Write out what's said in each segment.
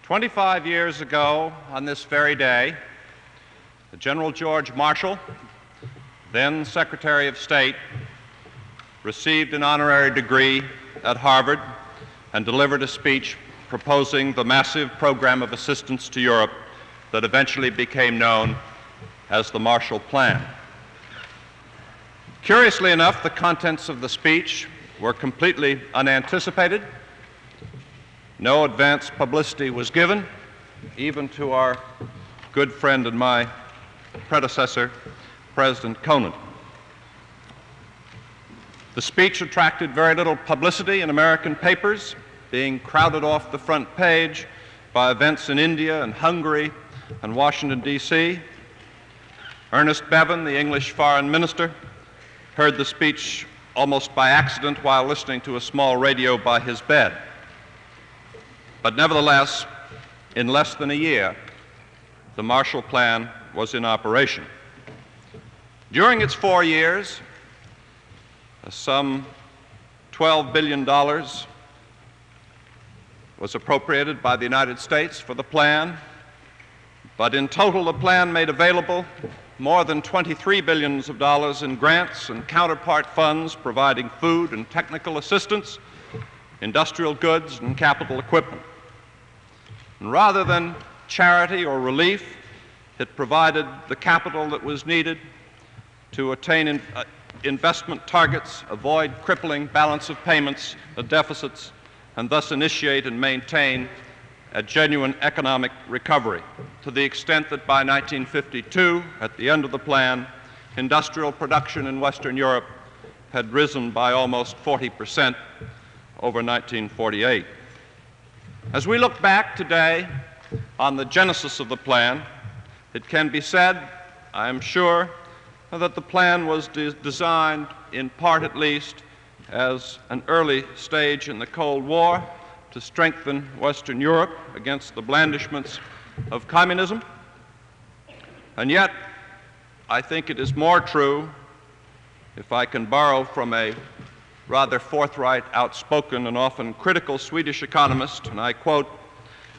25 years ago, on this very day, General George Marshall, then Secretary of State, received an honorary degree at Harvard and delivered a speech proposing the massive program of assistance to Europe that eventually became known as the Marshall Plan. Curiously enough, the contents of the speech were completely unanticipated. No advance publicity was given, even to our good friend and my predecessor, President Conan. The speech attracted very little publicity in American papers, being crowded off the front page by events in India and Hungary and Washington, D.C. Ernest Bevin, the English foreign minister, heard the speech almost by accident while listening to a small radio by his bed. But nevertheless, in less than a year, the Marshall Plan was in operation. During its 4 years, some $12 billion was appropriated by the United States for the plan, but in total the plan made available more than $23 billion in grants and counterpart funds providing food and technical assistance, industrial goods, and capital equipment. And rather than charity or relief, it provided the capital that was needed to attain investment targets, avoid crippling balance of payments, deficits, and thus initiate and maintain a genuine economic recovery, to the extent that by 1952, at the end of the plan, industrial production in Western Europe had risen by almost 40% over 1948. As we look back today on the genesis of the plan, it can be said, I am sure, that the plan was designed, in part at least, as an early stage in the Cold War to strengthen Western Europe against the blandishments of communism. And yet, I think it is more true, if I can borrow from a rather forthright, outspoken, and often critical Swedish economist, and I quote,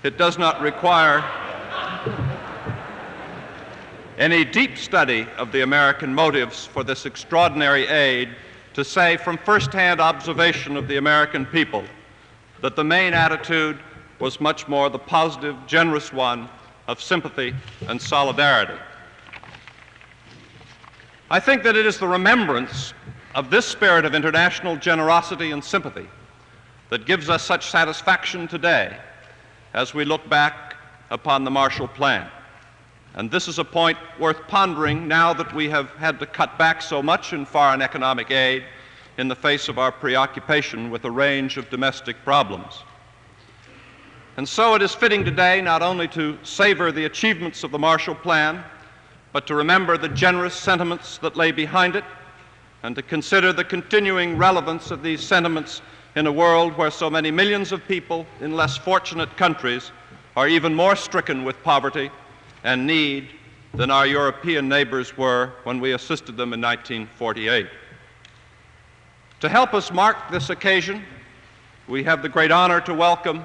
"It does not require any deep study of the American motives for this extraordinary aid to say from first-hand observation of the American people that the main attitude was much more the positive, generous one of sympathy and solidarity." I think that it is the remembrance of this spirit of international generosity and sympathy that gives us such satisfaction today as we look back upon the Marshall Plan. And this is a point worth pondering now that we have had to cut back so much in foreign economic aid in the face of our preoccupation with a range of domestic problems. And so it is fitting today not only to savor the achievements of the Marshall Plan, but to remember the generous sentiments that lay behind it, and to consider the continuing relevance of these sentiments in a world where so many millions of people in less fortunate countries are even more stricken with poverty and need than our European neighbors were when we assisted them in 1948. To help us mark this occasion, we have the great honor to welcome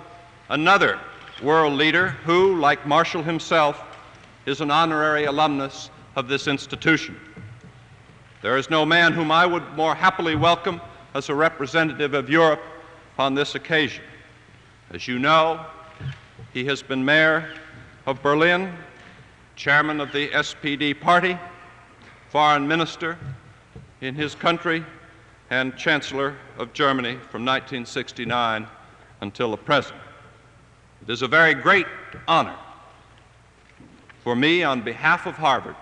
another world leader who, like Marshall himself, is an honorary alumnus of this institution. There is no man whom I would more happily welcome as a representative of Europe on this occasion. As you know, he has been mayor of Berlin, chairman of the SPD party, foreign minister in his country, and Chancellor of Germany from 1969 until the present. It is a very great honor for me, on behalf of Harvard,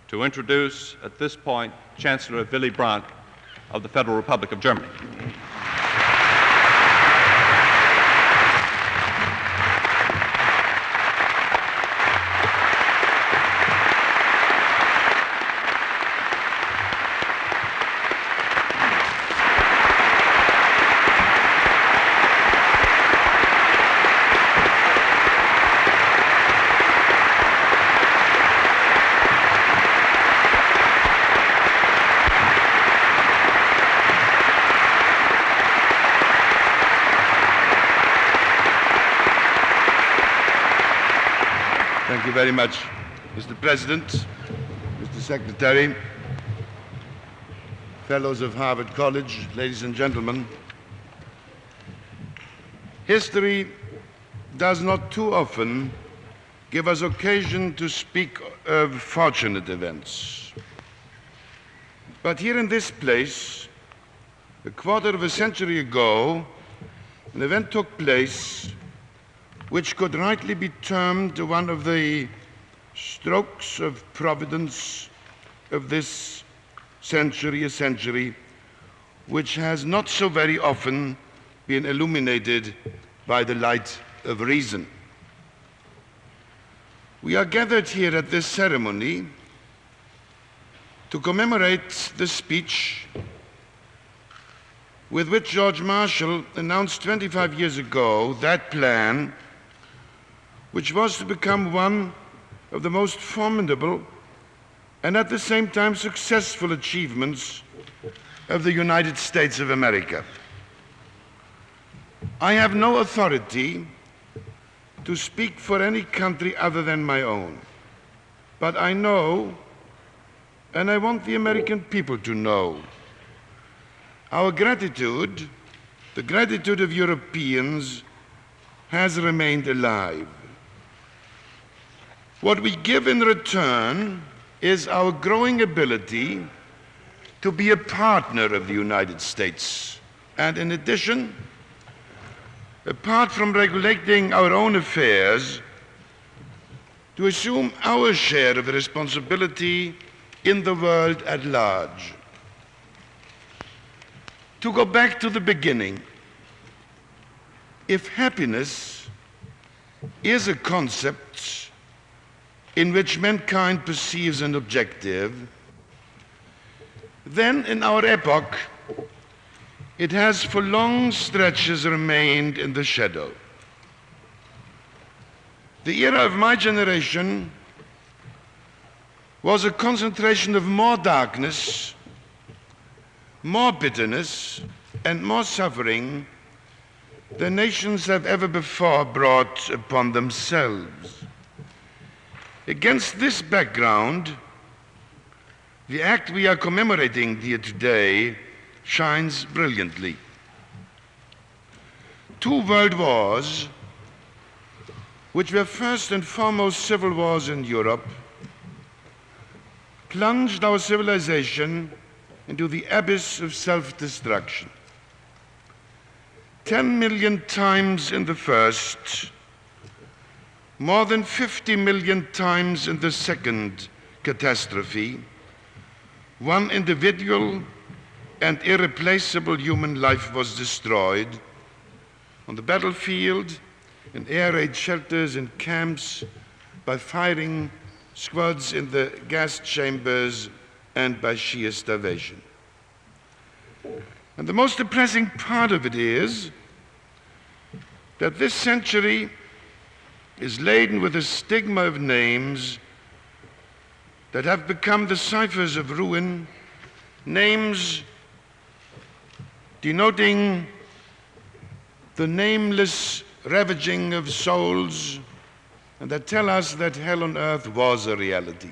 to introduce at this point Chancellor Willy Brandt of the Federal Republic of Germany. Thank you very much, Mr. President, Mr. Secretary, fellows of Harvard College, ladies and gentlemen. History does not too often give us occasion to speak of fortunate events. But here in this place, a quarter of a century ago, an event took place which could rightly be termed one of the strokes of providence of this century, a century which has not so very often been illuminated by the light of reason. We are gathered here at this ceremony to commemorate the speech with which George Marshall announced 25 years ago that plan which was to become one of the most formidable and at the same time successful achievements of the United States of America. I have no authority to speak for any country other than my own, but I know, and I want the American people to know, our gratitude, the gratitude of Europeans, has remained alive. What we give in return is our growing ability to be a partner of the United States. And in addition, apart from regulating our own affairs, to assume our share of the responsibility in the world at large. To go back to the beginning, if happiness is a concept in which mankind perceives an objective, then in our epoch, it has for long stretches remained in the shadow. The era of my generation was a concentration of more darkness, more bitterness, and more suffering than nations have ever before brought upon themselves. Against this background, the act we are commemorating here today shines brilliantly. 2 world wars, which were first and foremost civil wars in Europe, plunged our civilization into the abyss of self-destruction. 10 million times in the first, more than 50 million times in the second catastrophe, one individual and irreplaceable human life was destroyed on the battlefield, in air raid shelters, in camps, by firing squads in the gas chambers, and by sheer starvation. And the most depressing part of it is that this century is laden with a stigma of names that have become the ciphers of ruin, names denoting the nameless ravaging of souls, and that tell us that hell on earth was a reality.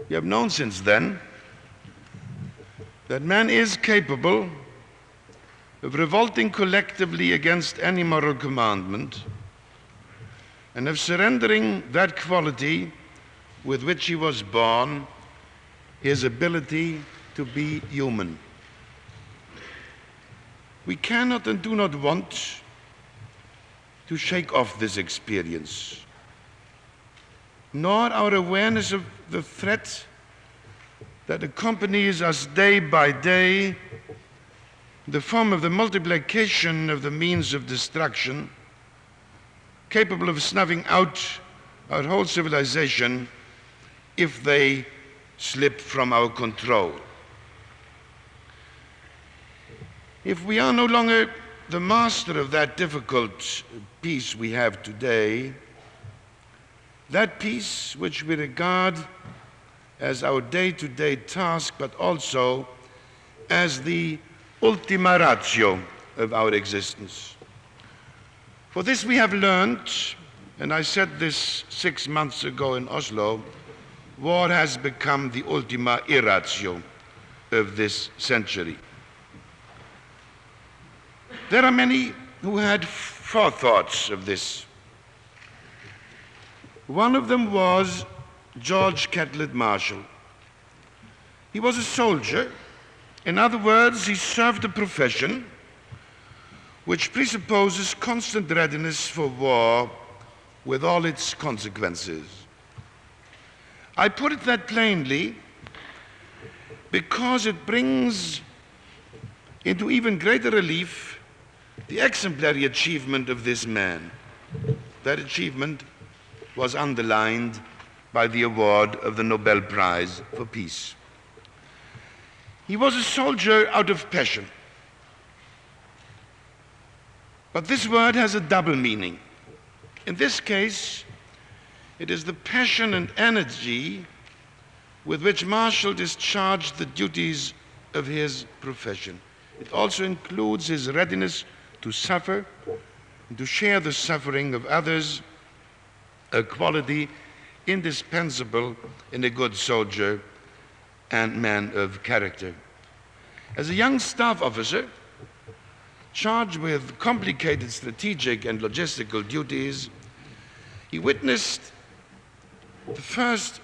We have known since then that man is capable of revolting collectively against any moral commandment and of surrendering that quality with which he was born, his ability to be human. We cannot and do not want to shake off this experience, nor our awareness of the threat that accompanies us day by day in the form of the multiplication of the means of destruction capable of snuffing out our whole civilization if they slip from our control. If we are no longer the master of that difficult peace we have today, that peace which we regard as our day-to-day task, but also as the ultima ratio of our existence. For this we have learned and I said this 6 months ago in Oslo, war has become the ultima ratio of this century. There are many who had forethoughts of this. One of them was George Catlett Marshall. He was a soldier. In other words, he served a profession which presupposes constant readiness for war with all its consequences. I put it that plainly because it brings into even greater relief the exemplary achievement of this man. That achievement was underlined by the award of the Nobel Prize for Peace. He was a soldier out of passion. But this word has a double meaning. In this case, it is the passion and energy with which Marshall discharged the duties of his profession. It also includes his readiness to suffer and to share the suffering of others, a quality indispensable in a good soldier and man of character. As a young staff officer, charged with complicated strategic and logistical duties, he witnessed the first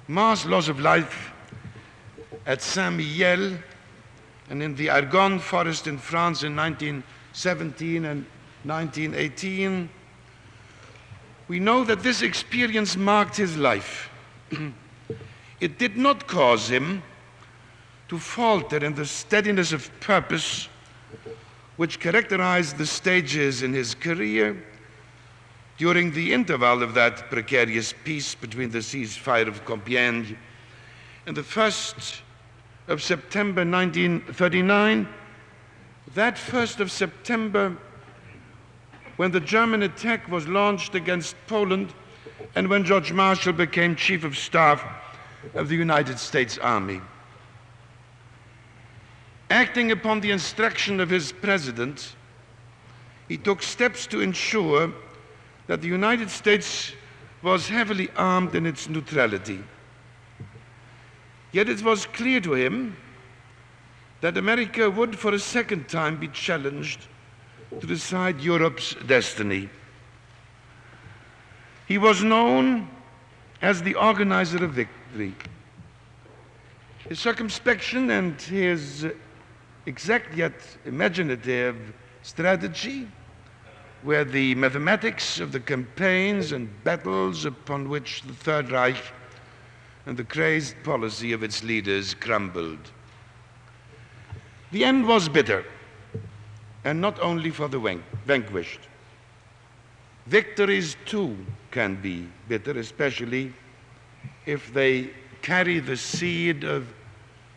mass loss of life at Saint-Mihiel and in the Argonne forest in France in 1917 and 1918. We know that this experience marked his life. It did not cause him to falter in the steadiness of purpose which characterized the stages in his career during the interval of that precarious peace between the ceasefire of Compiègne and the 1st of September 1939. That 1st of September, when the German attack was launched against Poland and when George Marshall became Chief of Staff of the United States Army. Acting upon the instruction of his president, he took steps to ensure that the United States was heavily armed in its neutrality. Yet it was clear to him that America would for a second time be challenged to decide Europe's destiny. He was known as the organizer of victory. His circumspection and his exact yet imaginative strategy were the mathematics of the campaigns and battles upon which the Third Reich and the crazed policy of its leaders crumbled. The end was bitter, and not only for the vanquished. Victories too can be bitter, especially if they carry the seed of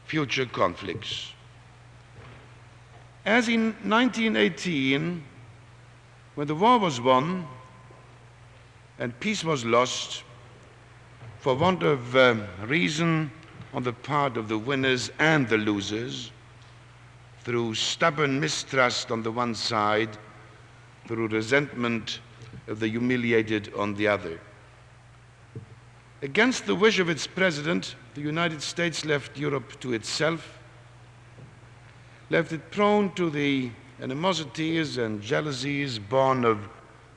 future conflicts. As in 1918, when the war was won and peace was lost for want of reason on the part of the winners and the losers, through stubborn mistrust on the one side, through resentment of the humiliated on the other. Against the wish of its president, the United States left Europe to itself, left it prone to the animosities and jealousies born of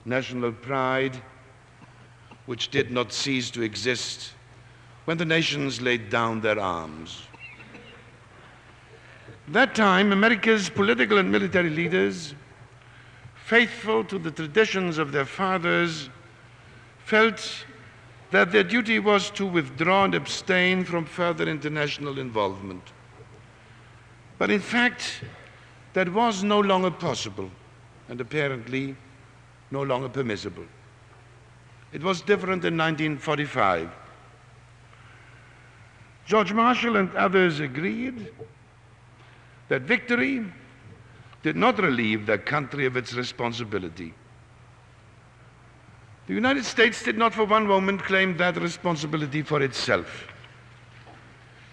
national pride, which did not cease to exist when the nations laid down their arms. That time, America's political and military leaders, faithful to the traditions of their fathers, felt that their duty was to withdraw and abstain from further international involvement. But in fact, that was no longer possible and apparently no longer permissible. It was different in 1945. George Marshall and others agreed that victory did not relieve their country of its responsibility. The United States did not for one moment claim that responsibility for itself.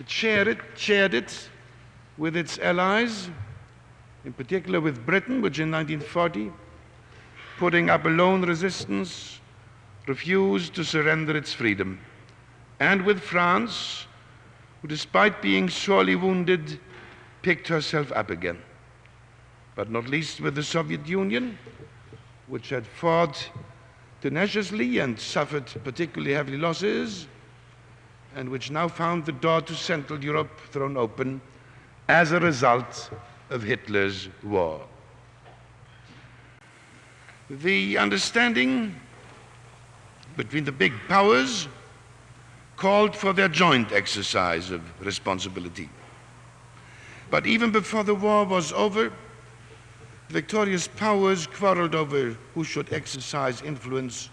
It shared it with its allies, in particular with Britain, which in 1940, putting up a lone resistance, refused to surrender its freedom, and with France, who, despite being sorely wounded, picked herself up again. But not least with the Soviet Union, which had fought tenaciously and suffered particularly heavy losses, and which now found the door to Central Europe thrown open as a result of Hitler's war. The understanding between the big powers called for their joint exercise of responsibility. But even before the war was over, the victorious powers quarreled over who should exercise influence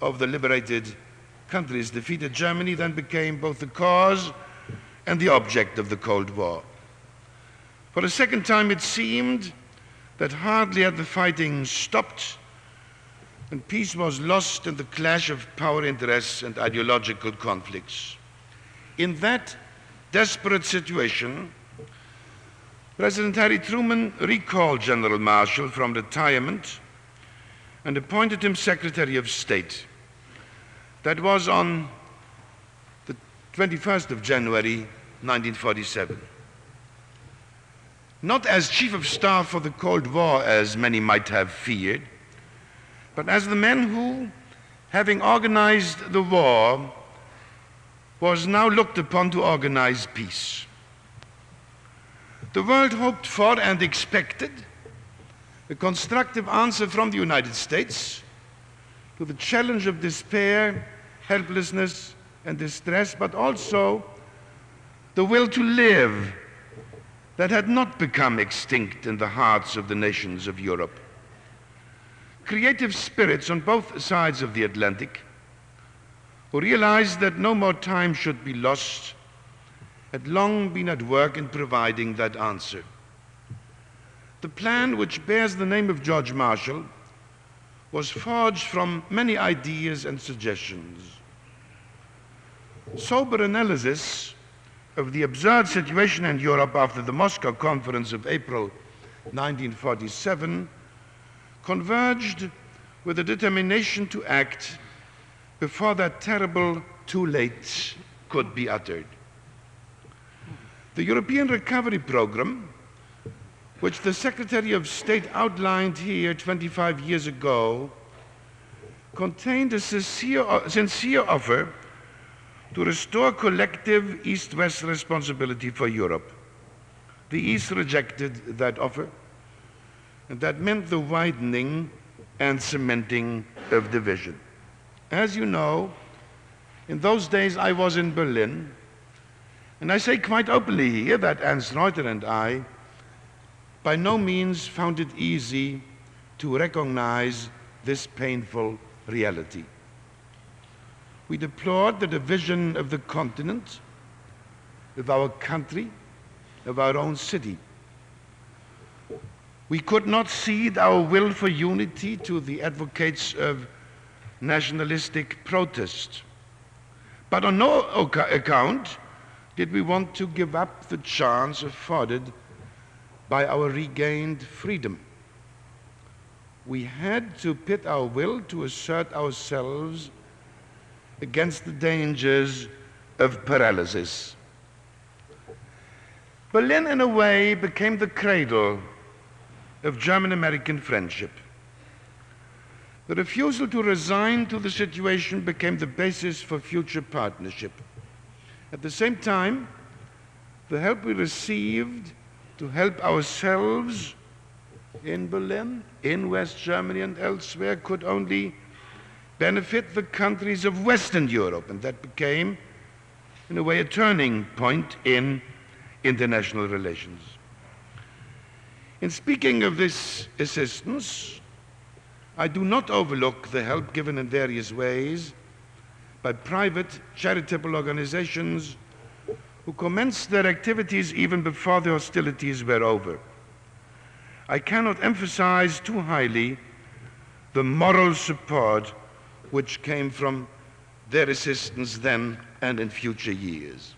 over the liberated countries. Defeated Germany then became both the cause and the object of the Cold War. For a second time, it seemed that hardly had the fighting stopped and peace was lost in the clash of power interests and ideological conflicts. In that desperate situation, President Harry Truman recalled General Marshall from retirement and appointed him Secretary of State. That was on the 21st of January, 1947. Not as Chief of Staff for the Cold War, as many might have feared, but as the man who, having organized the war, was now looked upon to organize peace. The world hoped for and expected a constructive answer from the United States to the challenge of despair, helplessness, and distress, but also the will to live that had not become extinct in the hearts of the nations of Europe. Creative spirits on both sides of the Atlantic, who realized that no more time should be lost, had long been at work in providing that answer. The plan, which bears the name of George Marshall, was forged from many ideas and suggestions. Sober analysis of the absurd situation in Europe after the Moscow Conference of April 1947 converged with a determination to act before that terrible too late could be uttered. The European Recovery Program, which the Secretary of State outlined here 25 years ago, contained a sincere offer to restore collective East-West responsibility for Europe. The East rejected that offer, and that meant the widening and cementing of division. As you know, in those days I was in Berlin, and I say quite openly here that Ernst Reuter and I by no means found it easy to recognize this painful reality. We deplored the division of the continent, of our country, of our own city. We could not cede our will for unity to the advocates of nationalistic protest. But on no account did we want to give up the chance afforded by our regained freedom. We had to pit our will to assert ourselves against the dangers of paralysis. Berlin, in a way, became the cradle of German-American friendship. The refusal to resign to the situation became the basis for future partnership. At the same time, the help we received to help ourselves in Berlin, in West Germany, and elsewhere could only benefit the countries of Western Europe, and that became, in a way, a turning point in international relations. In speaking of this assistance, I do not overlook the help given in various ways by private charitable organizations who commenced their activities even before the hostilities were over. I cannot emphasize too highly the moral support which came from their assistance then and in future years.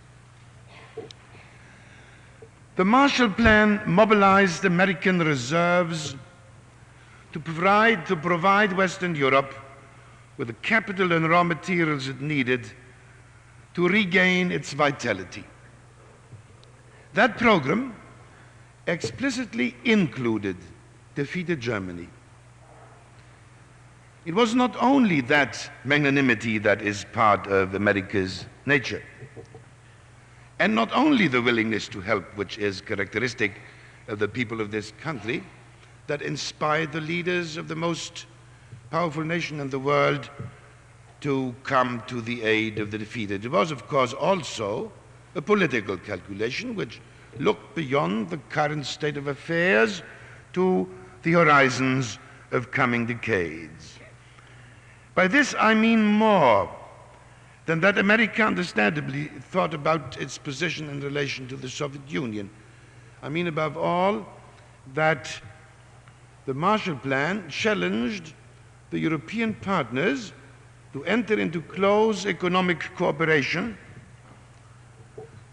The Marshall Plan mobilized American reserves to provide Western Europe with the capital and raw materials it needed to regain its vitality. That program explicitly included defeated Germany. It was not only that magnanimity that is part of America's nature, and not only the willingness to help, which is characteristic of the people of this country, that inspired the leaders of the most powerful nation in the world to come to the aid of the defeated. It was, of course, also a political calculation which looked beyond the current state of affairs to the horizons of coming decades. By this I mean more than that America understandably thought about its position in relation to the Soviet Union. I mean above all that the Marshall Plan challenged the European partners to enter into close economic cooperation,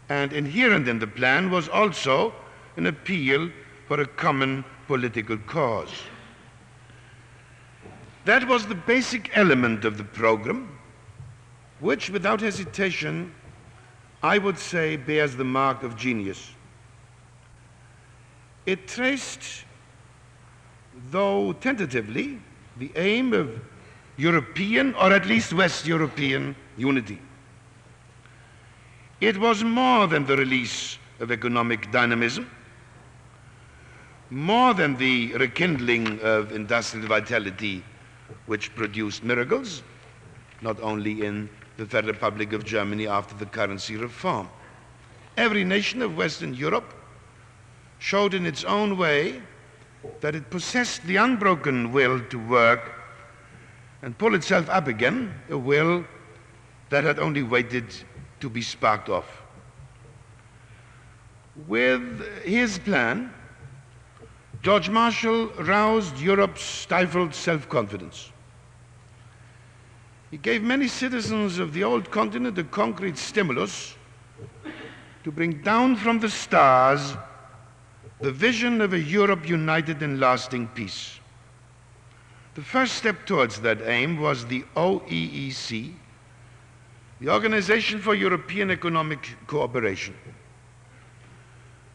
and inherent in the plan was also an appeal for a common political cause. That was the basic element of the program, which without hesitation I would say bears the mark of genius. It traced, though tentatively, the aim of European, or at least West European, unity. It was more than the release of economic dynamism, more than the rekindling of industrial vitality which produced miracles, not only in the Federal Republic of Germany after the currency reform. Every nation of Western Europe showed in its own way that it possessed the unbroken will to work and pull itself up again, a will that had only waited to be sparked off. With his plan, George Marshall roused Europe's stifled self-confidence. He gave many citizens of the old continent a concrete stimulus to bring down from the stars the vision of a Europe united in lasting peace. The first step towards that aim was the OEEC, the Organization for European Economic Cooperation.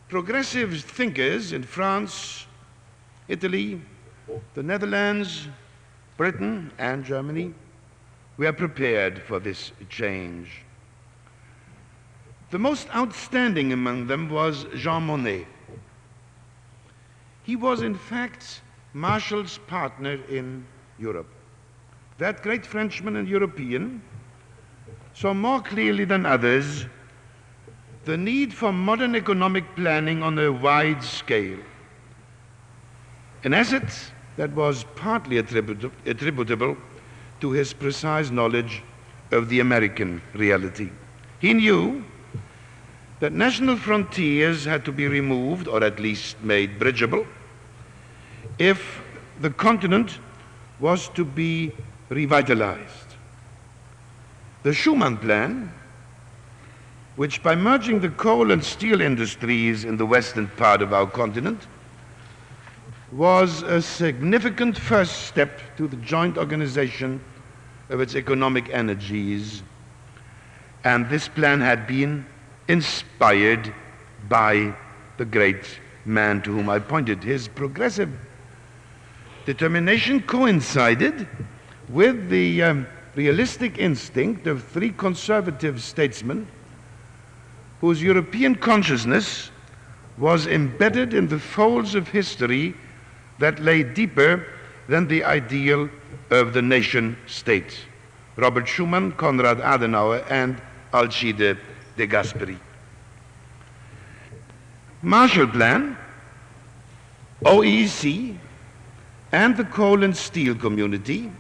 Progressive thinkers in France, Italy, the Netherlands, Britain, and Germany were prepared for this change. The most outstanding among them was Jean Monnet. He was, in fact, Marshall's partner in Europe. That great Frenchman and European saw more clearly than others the need for modern economic planning on a wide scale, an asset that was partly attributable to his precise knowledge of the American reality. He knew that national frontiers had to be removed, or at least made bridgeable, if the continent was to be revitalized. The Schuman Plan, which by merging the coal and steel industries in the western part of our continent, was a significant first step to the joint organization of its economic energies, and this plan had been inspired by the great man to whom I pointed. His progressive determination coincided with the realistic instinct of three conservative statesmen whose European consciousness was embedded in the folds of history that lay deeper than the ideal of the nation state: Robert Schuman, Konrad Adenauer, and Alcide de Gasperi. Marshall Plan, OEEC, and the coal and steel community,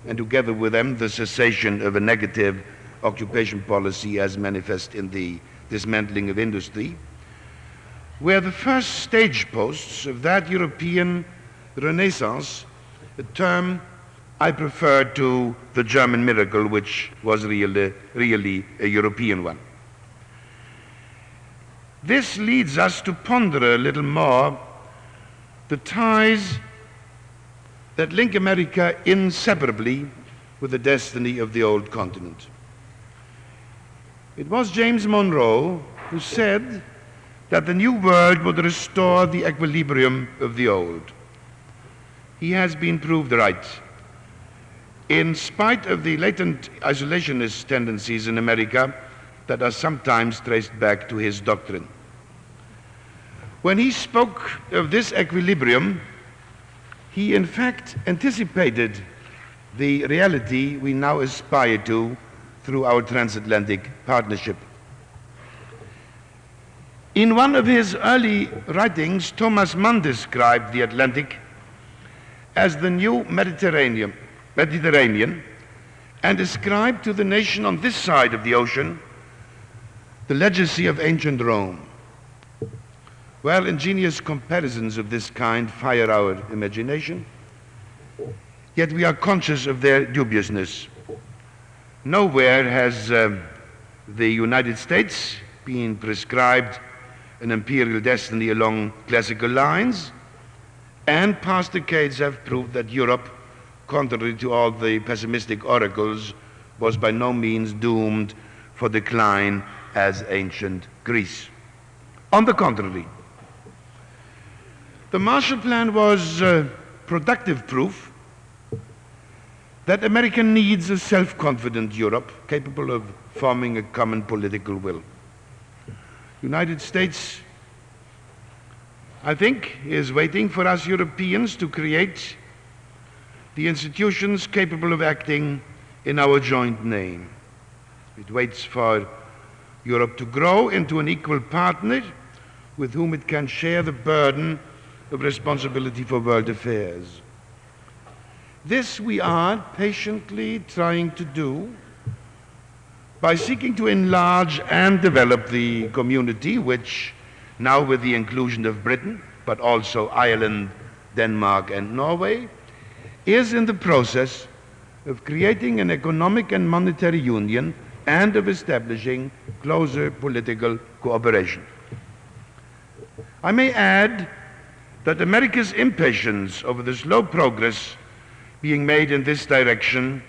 and together with them the cessation of a negative occupation policy as manifest in the dismantling of industry, were the first stage posts of that European Renaissance, a term I prefer to the German miracle, which was really a European one. This leads us to ponder a little more the ties that link America inseparably with the destiny of the old continent. It was James Monroe who said that the new world would restore the equilibrium of the old. He has been proved right. In spite of the latent isolationist tendencies in America that are sometimes traced back to his doctrine. When he spoke of this equilibrium, he in fact anticipated the reality we now aspire to through our transatlantic partnership. In one of his early writings, Thomas Mann described the Atlantic as the new Mediterranean, and ascribed to the nation on this side of the ocean the legacy of ancient Rome. Well, ingenious comparisons of this kind fire our imagination, yet we are conscious of their dubiousness. Nowhere has the United States been prescribed an imperial destiny along classical lines, and past decades have proved that Europe, contrary to all the pessimistic oracles, was by no means doomed for decline as ancient Greece. On the contrary, the Marshall Plan was productive proof that America needs a self-confident Europe capable of forming a common political will. The United States, I think, is waiting for us Europeans to create the institutions capable of acting in our joint name. It waits for Europe to grow into an equal partner with whom it can share the burden of responsibility for world affairs. This we are patiently trying to do by seeking to enlarge and develop the community, which now with the inclusion of Britain, but also Ireland, Denmark and Norway, is in the process of creating an economic and monetary union and of establishing closer political cooperation. I may add that America's impatience over the slow progress being made in this direction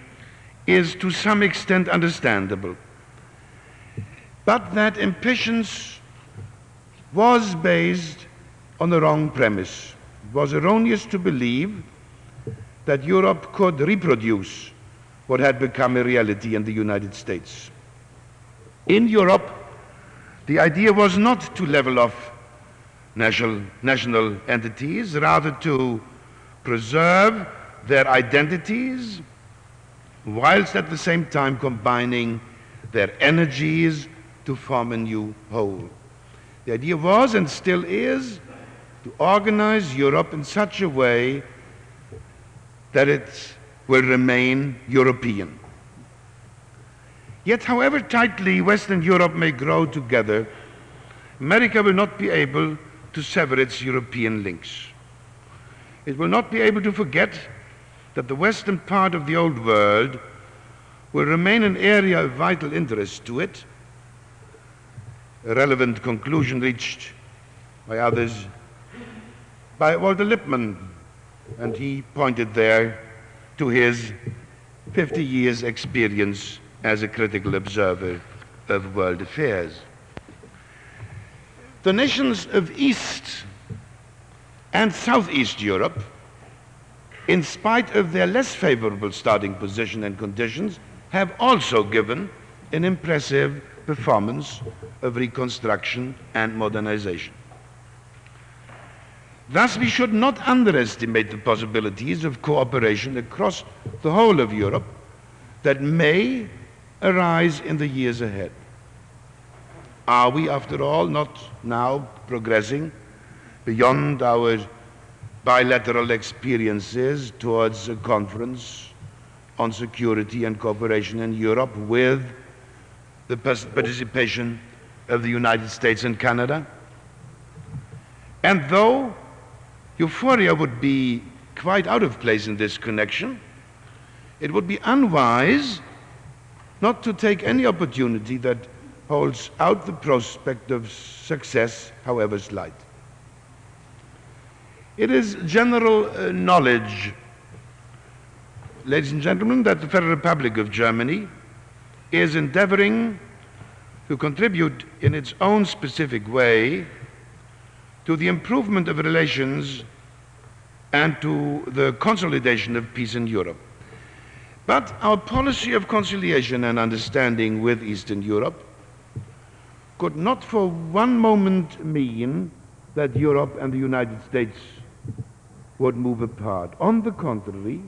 is to some extent understandable. But that impatience was based on the wrong premise. It was erroneous to believe that Europe could reproduce what had become a reality in the United States. In Europe, the idea was not to level off national entities, rather to preserve their identities, whilst at the same time combining their energies to form a new whole. The idea was, and still is, to organize Europe in such a way that it will remain European. Yet, however tightly Western Europe may grow together, America will not be able to sever its European links. It will not be able to forget that the western part of the old world will remain an area of vital interest to it, a relevant conclusion reached by others, by Walter Lippmann, and he pointed there to his 50 years experience as a critical observer of world affairs. The nations of East and Southeast Europe, in spite of their less favorable starting position and conditions, have also given an impressive performance of reconstruction and modernization. Thus, we should not underestimate the possibilities of cooperation across the whole of Europe that may arise in the years ahead. Are we, after all, not now progressing beyond our bilateral experiences towards a conference on security and cooperation in Europe with the participation of the United States and Canada? And though euphoria would be quite out of place in this connection, it would be unwise not to take any opportunity that holds out the prospect of success, however slight. It is general knowledge ladies and gentlemen, that the Federal Republic of Germany is endeavoring to contribute in its own specific way to the improvement of relations and to the consolidation of peace in Europe. But our policy of conciliation and understanding with Eastern Europe could not for one moment mean that Europe and the United States would move apart. On the contrary,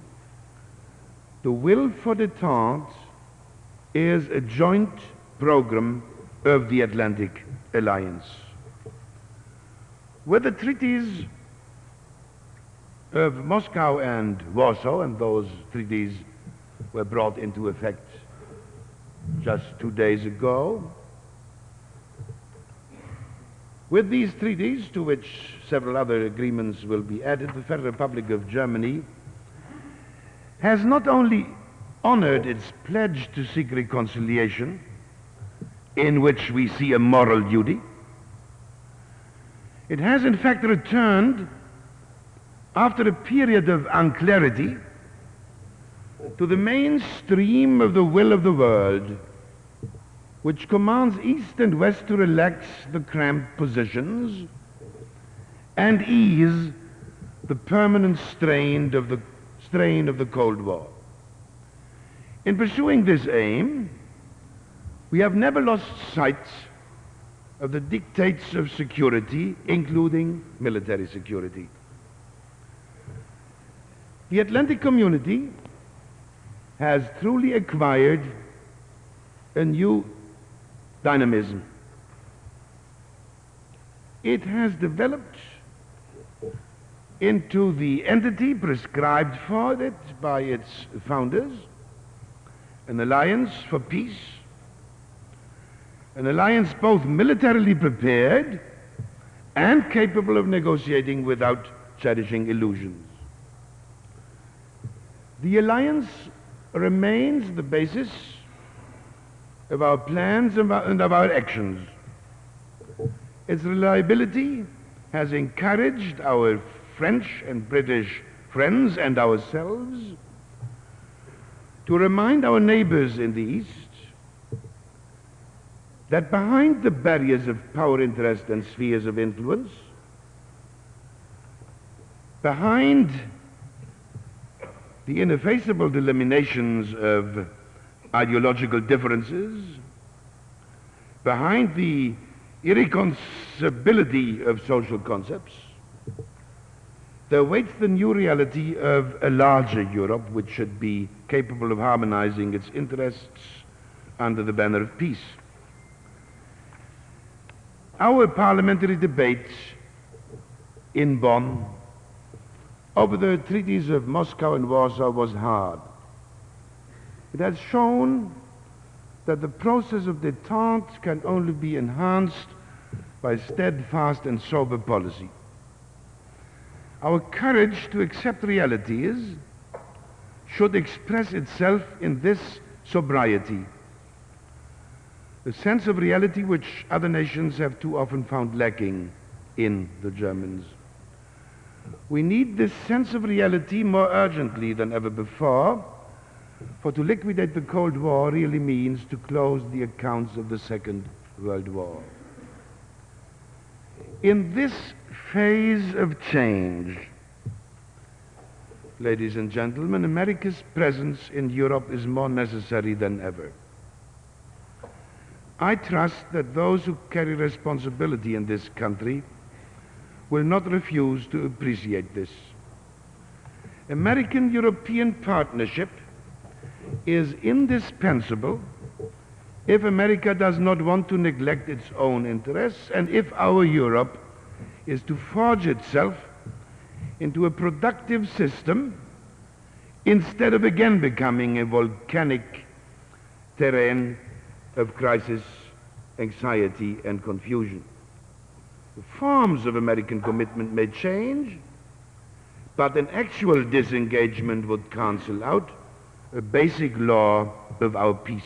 the will for détente is a joint program of the Atlantic Alliance. With the treaties of Moscow and Warsaw, and those treaties were brought into effect just 2 days ago, with these treaties, to which several other agreements will be added, the Federal Republic of Germany has not only honored its pledge to seek reconciliation, in which we see a moral duty, it has in fact returned, after a period of unclarity, to the mainstream of the will of the world, which commands East and West to relax the cramped positions and ease the permanent strain of the Cold War. In pursuing this aim, we have never lost sight of the dictates of security, including military security. The Atlantic community has truly acquired a new dynamism. It has developed into the entity prescribed for it by its founders, an alliance for peace, an alliance both militarily prepared and capable of negotiating without cherishing illusions. The alliance remains the basis of our plans and of our actions. Its reliability has encouraged our French and British friends and ourselves to remind our neighbors in the East that behind the barriers of power, interest, and spheres of influence, behind the ineffaceable delimitations of ideological differences, behind the irreconcilability of social concepts, there waits the new reality of a larger Europe which should be capable of harmonizing its interests under the banner of peace. Our parliamentary debate in Bonn over the treaties of Moscow and Warsaw was hard. It has shown that the process of détente can only be enhanced by steadfast and sober policy. Our courage to accept realities should express itself in this sobriety, a sense of reality which other nations have too often found lacking in the Germans. We need this sense of reality more urgently than ever before, for to liquidate the Cold War really means to close the accounts of the Second World War. In this phase of change, ladies and gentlemen, America's presence in Europe is more necessary than ever. I trust that those who carry responsibility in this country will not refuse to appreciate this. American-European partnership is indispensable if America does not want to neglect its own interests and if our Europe is to forge itself into a productive system instead of again becoming a volcanic terrain of crisis, anxiety, and confusion. The forms of American commitment may change, but an actual disengagement would cancel out a basic law of our peace.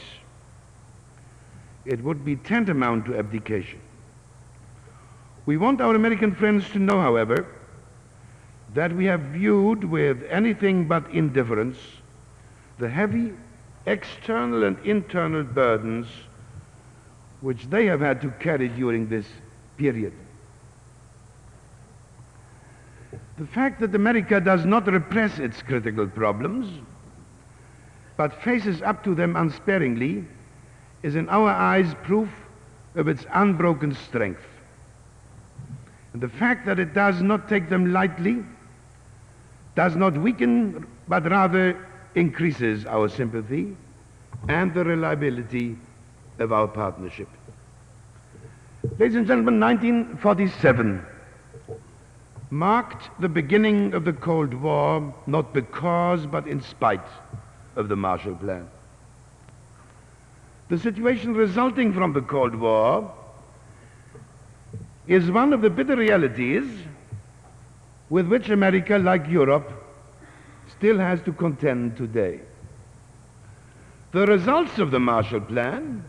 It would be tantamount to abdication. We want our American friends to know, however, that we have viewed with anything but indifference the heavy external and internal burdens which they have had to carry during this period. The fact that America does not repress its critical problems, but faces up to them unsparingly, is in our eyes proof of its unbroken strength. And the fact that it does not take them lightly does not weaken, but rather increases our sympathy and the reliability of our partnership. Ladies and gentlemen, 1947 marked the beginning of the Cold War, not because, but in spite of the Marshall Plan. The situation resulting from the Cold War is one of the bitter realities with which America, like Europe, still has to contend today. The results of the Marshall Plan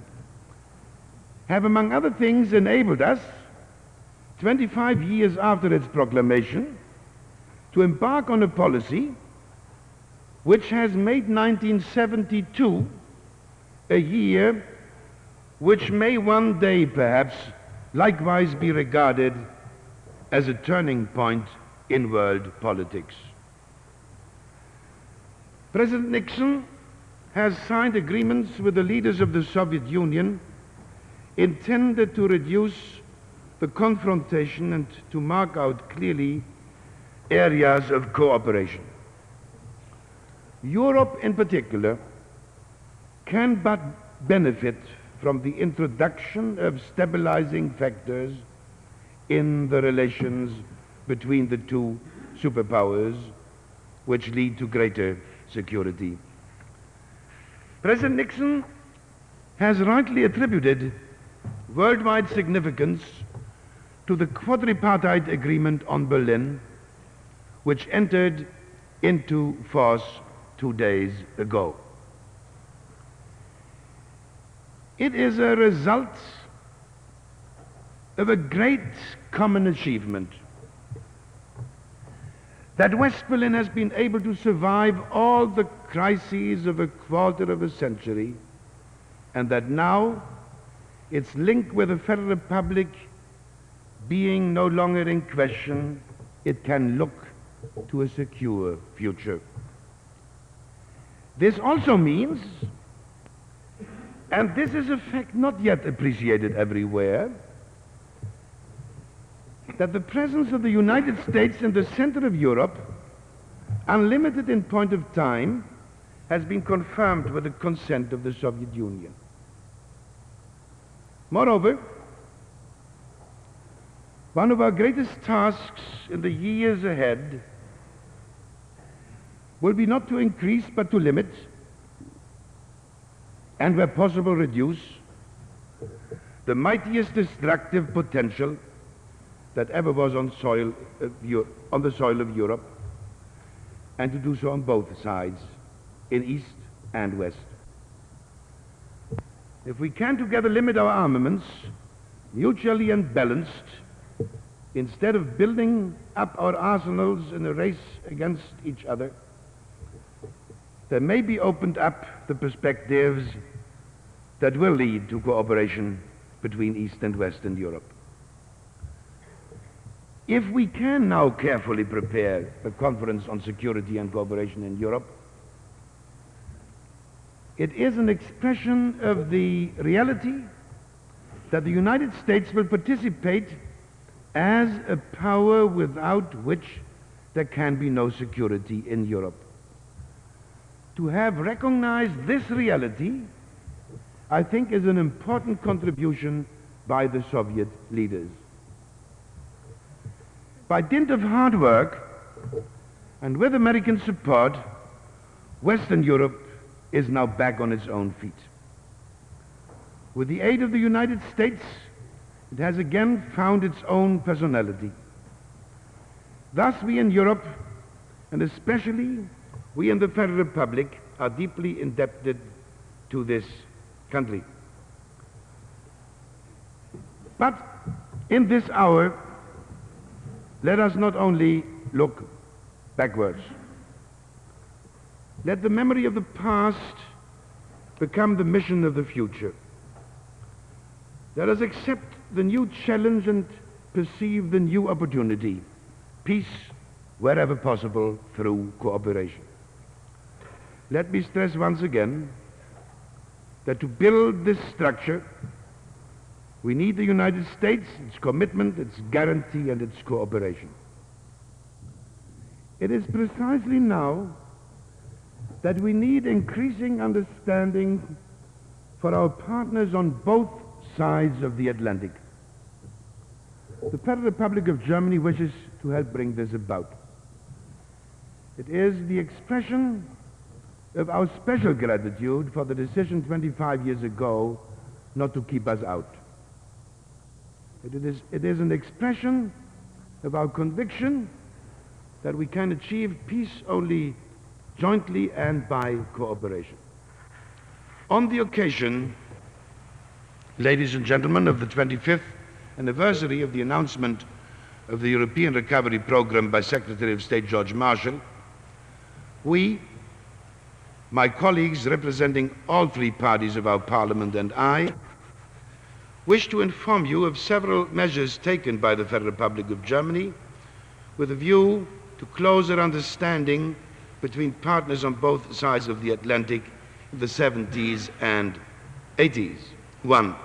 have, among other things, enabled us, 25 years after its proclamation, to embark on a policy which has made 1972 a year which may one day perhaps likewise be regarded as a turning point in world politics. President Nixon has signed agreements with the leaders of the Soviet Union intended to reduce the confrontation and to mark out clearly areas of cooperation. Europe in particular can but benefit from the introduction of stabilizing factors in the relations between the two superpowers, which lead to greater security. President Nixon has rightly attributed worldwide significance to the Quadripartite Agreement on Berlin, which entered into force 2 days ago. It is a result of a great common achievement that West Berlin has been able to survive all the crises of a quarter of a century, and that now its link with the Federal Republic being no longer in question, it can look to a secure future. This also means, and this is a fact not yet appreciated everywhere, that the presence of the United States in the center of Europe, unlimited in point of time, has been confirmed with the consent of the Soviet Union. Moreover, one of our greatest tasks in the years ahead will be not to increase but to limit, and where possible reduce, the mightiest destructive potential that ever was on the soil of Europe, and to do so on both sides, in East and West. If we can together limit our armaments, mutually and balanced, instead of building up our arsenals in a race against each other, there may be opened up the perspectives that will lead to cooperation between East and West in Europe. If we can now carefully prepare a conference on security and cooperation in Europe, it is an expression of the reality that the United States will participate as a power without which there can be no security in Europe. To have recognized this reality, I think, is an important contribution by the Soviet leaders. By dint of hard work and with American support, Western Europe is now back on its own feet. With the aid of the United States, it has again found its own personality. Thus we in Europe, and especially we in the Federal Republic, are deeply indebted to this country. But in this hour, let us not only look backwards. Let the memory of the past become the mission of the future. Let us accept the new challenge and perceive the new opportunity. Peace wherever possible through cooperation. Let me stress once again that to build this structure, we need the United States, its commitment, its guarantee, and its cooperation. It is precisely now that we need increasing understanding for our partners on both sides of the Atlantic. The Federal Republic of Germany wishes to help bring this about. It is the expression of our special gratitude for the decision 25 years ago not to keep us out. It is an expression of our conviction that we can achieve peace only jointly and by cooperation. On the occasion, ladies and gentlemen, of the 25th anniversary of the announcement of the European Recovery Program by Secretary of State George Marshall, we, my colleagues representing all three parties of our Parliament and I, wish to inform you of several measures taken by the Federal Republic of Germany with a view to closer understanding between partners on both sides of the Atlantic in the 70s and 80s. 1.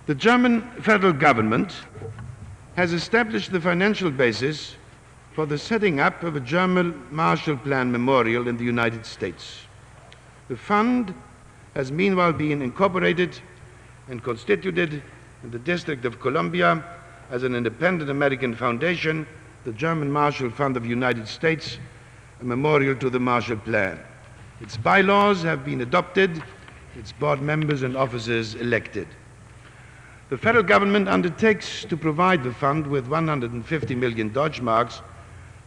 The German federal government has established the financial basis for the setting up of a German Marshall Plan memorial in the United States. The fund has meanwhile been incorporated and constituted in the District of Columbia as an independent American foundation, the German Marshall Fund of the United States, a memorial to the Marshall Plan. Its bylaws have been adopted, its board members and officers elected. The federal government undertakes to provide the fund with 150 million Deutschmarks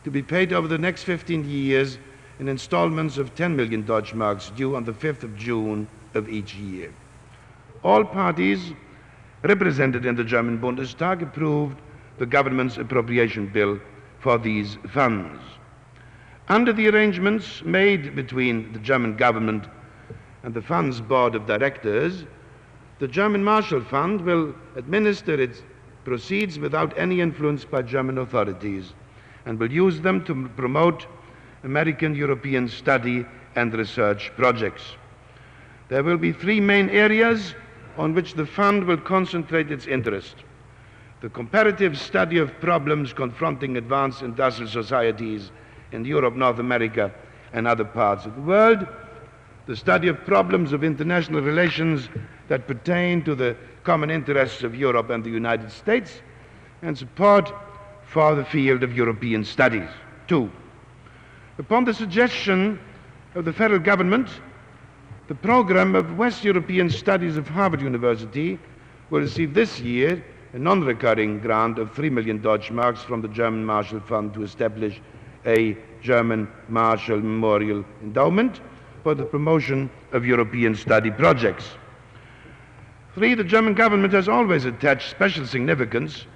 to be paid over the next 15 years in installments of 10 million Deutschmarks due on the 5th of June of each year. All parties represented in the German Bundestag approved the government's appropriation bill for these funds. Under the arrangements made between the German government and the fund's board of directors, the German Marshall Fund will administer its proceeds without any influence by German authorities and will use them to promote American-European study and research projects. There will be three main areas on which the fund will concentrate its interest: the comparative study of problems confronting advanced industrial societies in Europe, North America, and other parts of the world, the study of problems of international relations that pertain to the common interests of Europe and the United States, and support for the field of European studies. 2. Upon the suggestion of the federal government, the program of West European Studies of Harvard University will receive this year a non-recurring grant of 3 million Deutschmarks from the German Marshall Fund to establish a German Marshall Memorial Endowment for the promotion of European study projects. 3. The German government has always attached special significance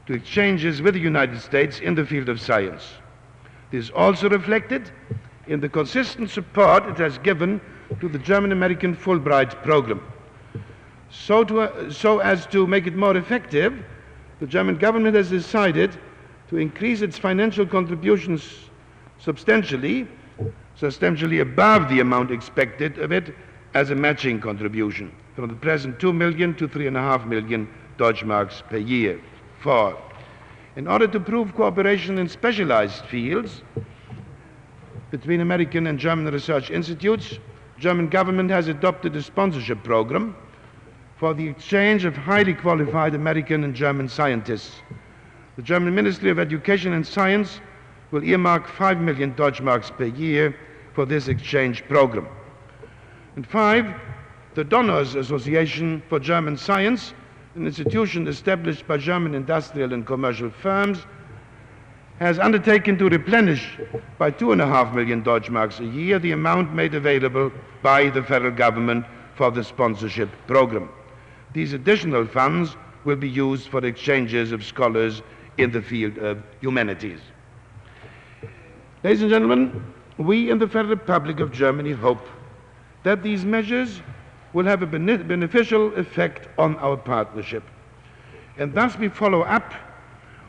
to exchanges with the United States in the field of science. This is also reflected in the consistent support it has given to the German-American Fulbright program. So as to make it more effective, the German government has decided to increase its financial contributions substantially above the amount expected of it as a matching contribution, from the present 2 million to 3.5 million Deutschmarks per year. 4. In order to prove cooperation in specialized fields between American and German research institutes, German government has adopted a sponsorship program for the exchange of highly qualified American and German scientists. The German Ministry of Education and Science will earmark 5 million Deutschmarks per year for this exchange program. And 5, the Donors Association for German Science, an institution established by German industrial and commercial firms, has undertaken to replenish by 2.5 million Deutschmarks a year the amount made available by the federal government for the sponsorship program. These additional funds will be used for exchanges of scholars in the field of humanities. Ladies and gentlemen, We in the Federal Republic of Germany hope that these measures will have a beneficial effect on our partnership, and thus we follow up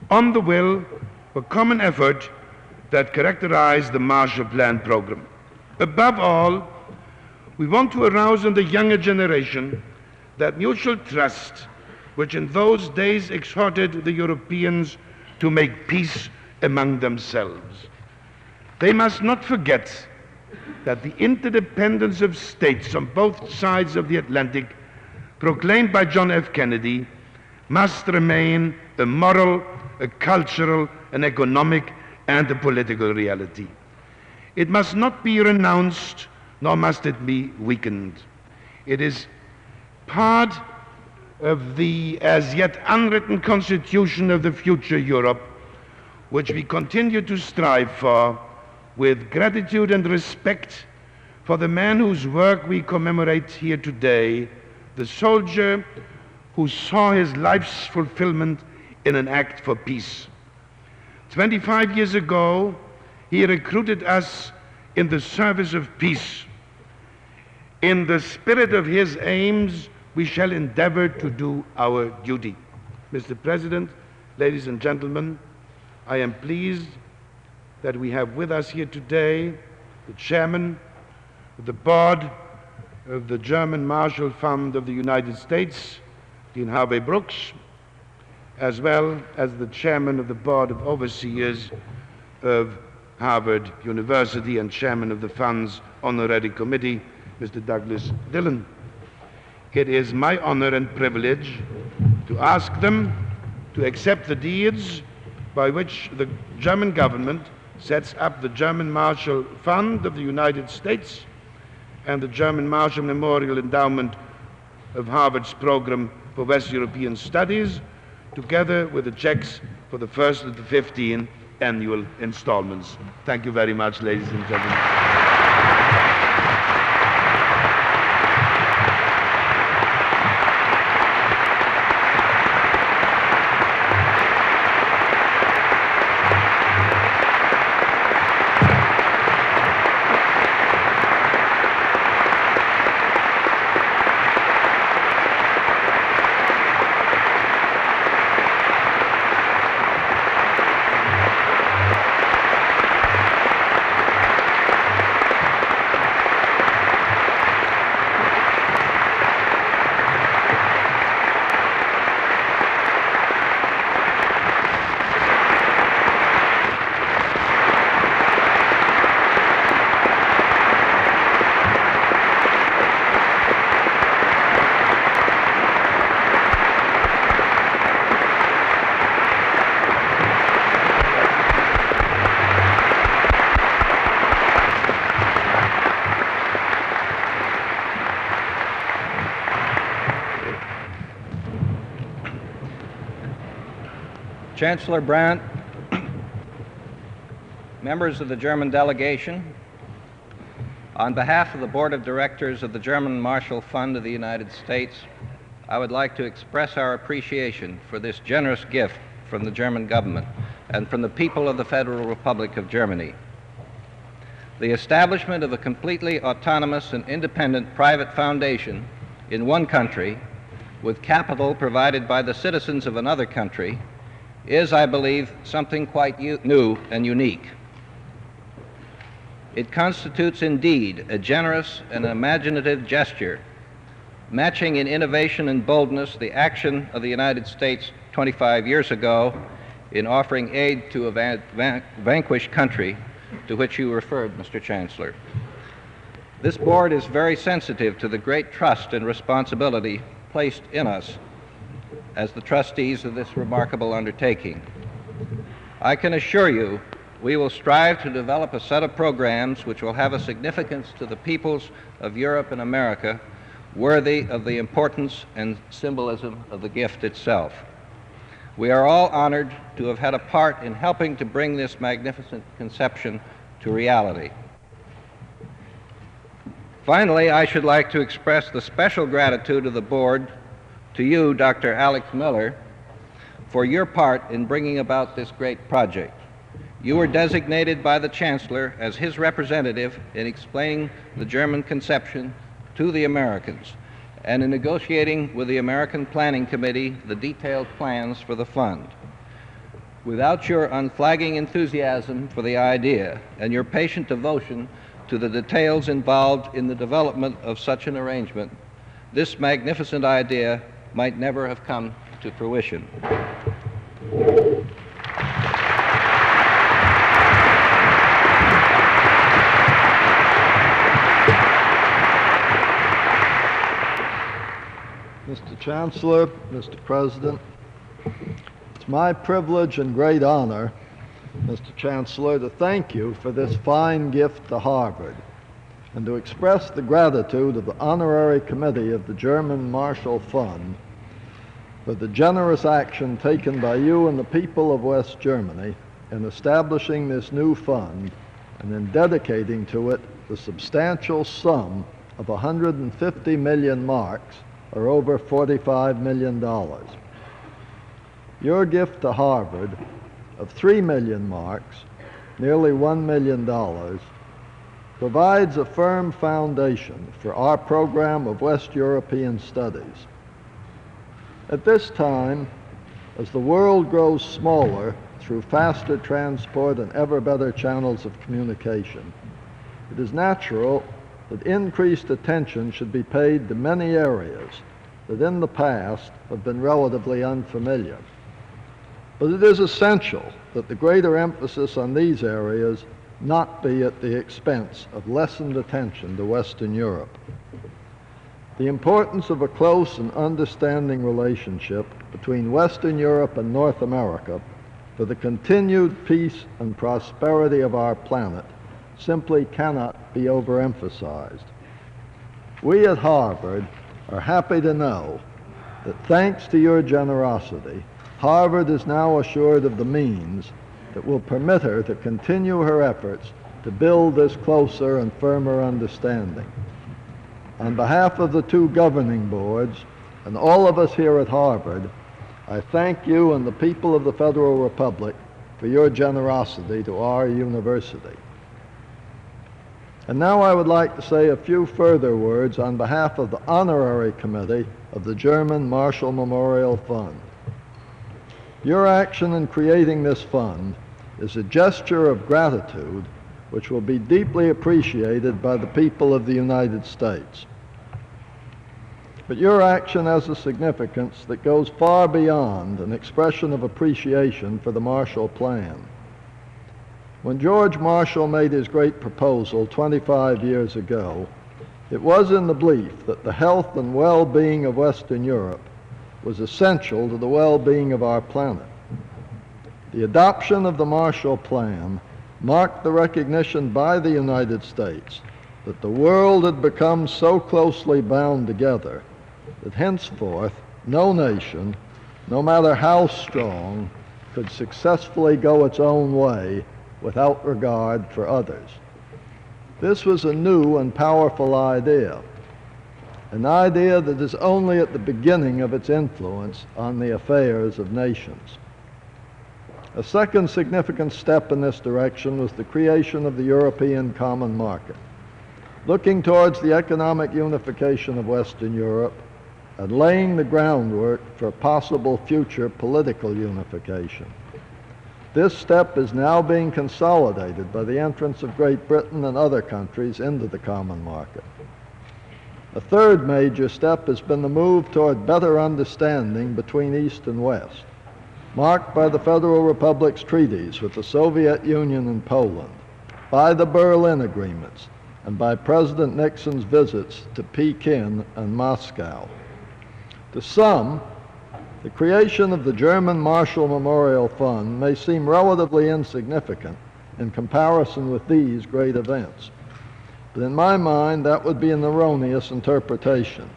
on the will for common effort that characterized the Marshall Plan program. Above all, we want to arouse in the younger generation that mutual trust which in those days exhorted the Europeans to make peace among themselves. They must not forget that the interdependence of states on both sides of the Atlantic, proclaimed by John F. Kennedy, must remain a moral, a cultural, an economic, and a political reality. It must not be renounced, nor must it be weakened. It is part of the as yet unwritten constitution of the future Europe, which we continue to strive for with gratitude and respect for the man whose work we commemorate here today, the soldier who saw his life's fulfillment in an act for peace. 25 years ago, he recruited us in the service of peace. In the spirit of his aims, we shall endeavor to do our duty. Mr. President, ladies and gentlemen, I am pleased that we have with us here today the chairman of the board of the German Marshall Fund of the United States, Dean Harvey Brooks, as well as the chairman of the board of overseers of Harvard University and chairman of the fund's honorary committee, Mr. Douglas Dillon. It is my honor and privilege to ask them to accept the deeds by which the German government sets up the German Marshall Fund of the United States and the German Marshall Memorial Endowment of Harvard's Program for West European Studies, together with the checks for the first of the 15 annual installments. Thank you very much, ladies and gentlemen. Chancellor Brandt, members of the German delegation, on behalf of the Board of Directors of the German Marshall Fund of the United States, I would like to express our appreciation for this generous gift from the German government and from the people of the Federal Republic of Germany. The establishment of a completely autonomous and independent private foundation in one country with capital provided by the citizens of another country is, I believe, something quite new and unique. It constitutes indeed a generous and imaginative gesture, matching in innovation and boldness the action of the United States 25 years ago in offering aid to a vanquished country to which you referred, Mr. Chancellor. This board is very sensitive to the great trust and responsibility placed in us as the trustees of this remarkable undertaking. I can assure you we will strive to develop a set of programs which will have a significance to the peoples of Europe and America worthy of the importance and symbolism of the gift itself. We are all honored to have had a part in helping to bring this magnificent conception to reality. Finally, I should like to express the special gratitude of the board to you, Dr. Alex Miller, for your part in bringing about this great project. You were designated by the Chancellor as his representative in explaining the German conception to the Americans and in negotiating with the American Planning Committee the detailed plans for the fund. Without your unflagging enthusiasm for the idea and your patient devotion to the details involved in the development of such an arrangement, this magnificent idea might never have come to fruition. Mr. Chancellor, Mr. President, it's my privilege and great honor, Mr. Chancellor, to thank you for this fine gift to Harvard and to express the gratitude of the Honorary Committee of the German Marshall Fund for the generous action taken by you and the people of West Germany in establishing this new fund and in dedicating to it the substantial sum of 150 million marks, or over $45 million. Your gift to Harvard of 3 million marks, nearly $1 million, provides a firm foundation for our program of West European studies. At this time, as the world grows smaller through faster transport and ever better channels of communication, it is natural that increased attention should be paid to many areas that in the past have been relatively unfamiliar. But it is essential that the greater emphasis on these areas not be at the expense of lessened attention to Western Europe. The importance of a close and understanding relationship between Western Europe and North America for the continued peace and prosperity of our planet simply cannot be overemphasized. We at Harvard are happy to know that thanks to your generosity, Harvard is now assured of the means that will permit her to continue her efforts to build this closer and firmer understanding. On behalf of the two governing boards and all of us here at Harvard, I thank you and the people of the Federal Republic for your generosity to our university. And now I would like to say a few further words on behalf of the Honorary Committee of the German Marshall Memorial Fund. Your action in creating this fund is a gesture of gratitude which will be deeply appreciated by the people of the United States. But your action has a significance that goes far beyond an expression of appreciation for the Marshall Plan. When George Marshall made his great proposal 25 years ago, it was in the belief that the health and well-being of Western Europe was essential to the well-being of our planet. The adoption of the Marshall Plan marked the recognition by the United States that the world had become so closely bound together that henceforth no nation, no matter how strong, could successfully go its own way without regard for others. This was a new and powerful idea, an idea that is only at the beginning of its influence on the affairs of nations. A second significant step in this direction was the creation of the European Common Market, looking towards the economic unification of Western Europe and laying the groundwork for possible future political unification. This step is now being consolidated by the entrance of Great Britain and other countries into the common market. A third major step has been the move toward better understanding between East and West, marked by the Federal Republic's treaties with the Soviet Union and Poland, by the Berlin Agreements, and by President Nixon's visits to Peking and Moscow. To some, the creation of the German Marshall Memorial Fund may seem relatively insignificant in comparison with these great events. But in my mind, that would be an erroneous interpretation.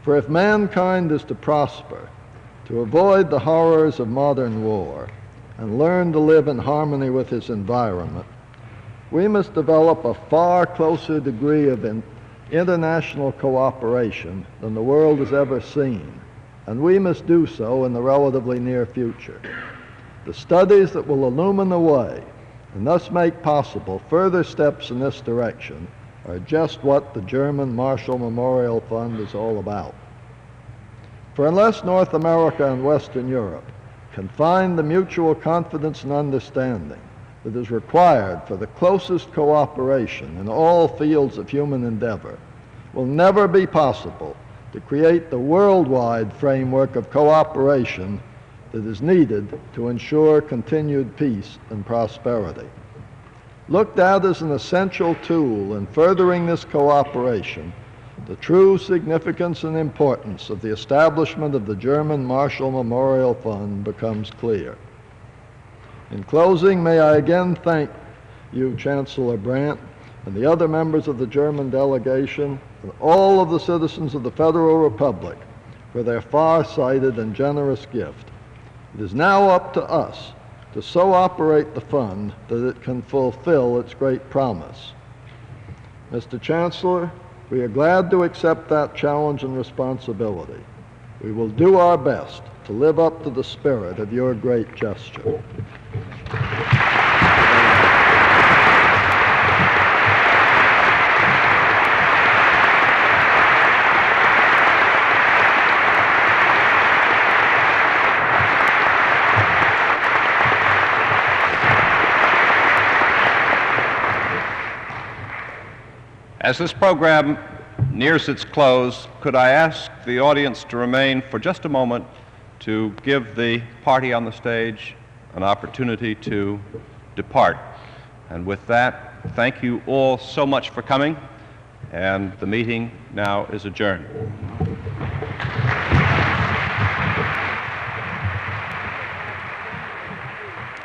For if mankind is to prosper, to avoid the horrors of modern war, and learn to live in harmony with his environment, we must develop a far closer degree of international cooperation than the world has ever seen, and we must do so in the relatively near future. The studies that will illumine the way and thus make possible further steps in this direction are just what the German Marshall Memorial Fund is all about. For unless North America and Western Europe can find the mutual confidence and understanding that is required for the closest cooperation in all fields of human endeavor, it will never be possible to create the worldwide framework of cooperation that is needed to ensure continued peace and prosperity. Looked at as an essential tool in furthering this cooperation, the true significance and importance of the establishment of the German Marshall Memorial Fund becomes clear. In closing, may I again thank you, Chancellor Brandt, and the other members of the German delegation, and all of the citizens of the Federal Republic for their far-sighted and generous gift. It is now up to us to so operate the fund that it can fulfill its great promise. Mr. Chancellor, we are glad to accept that challenge and responsibility. We will do our best to live up to the spirit of your great gesture. As this program nears its close, could I ask the audience to remain for just a moment to give the party on the stage an opportunity to depart. And with that, thank you all so much for coming, and the meeting now is adjourned.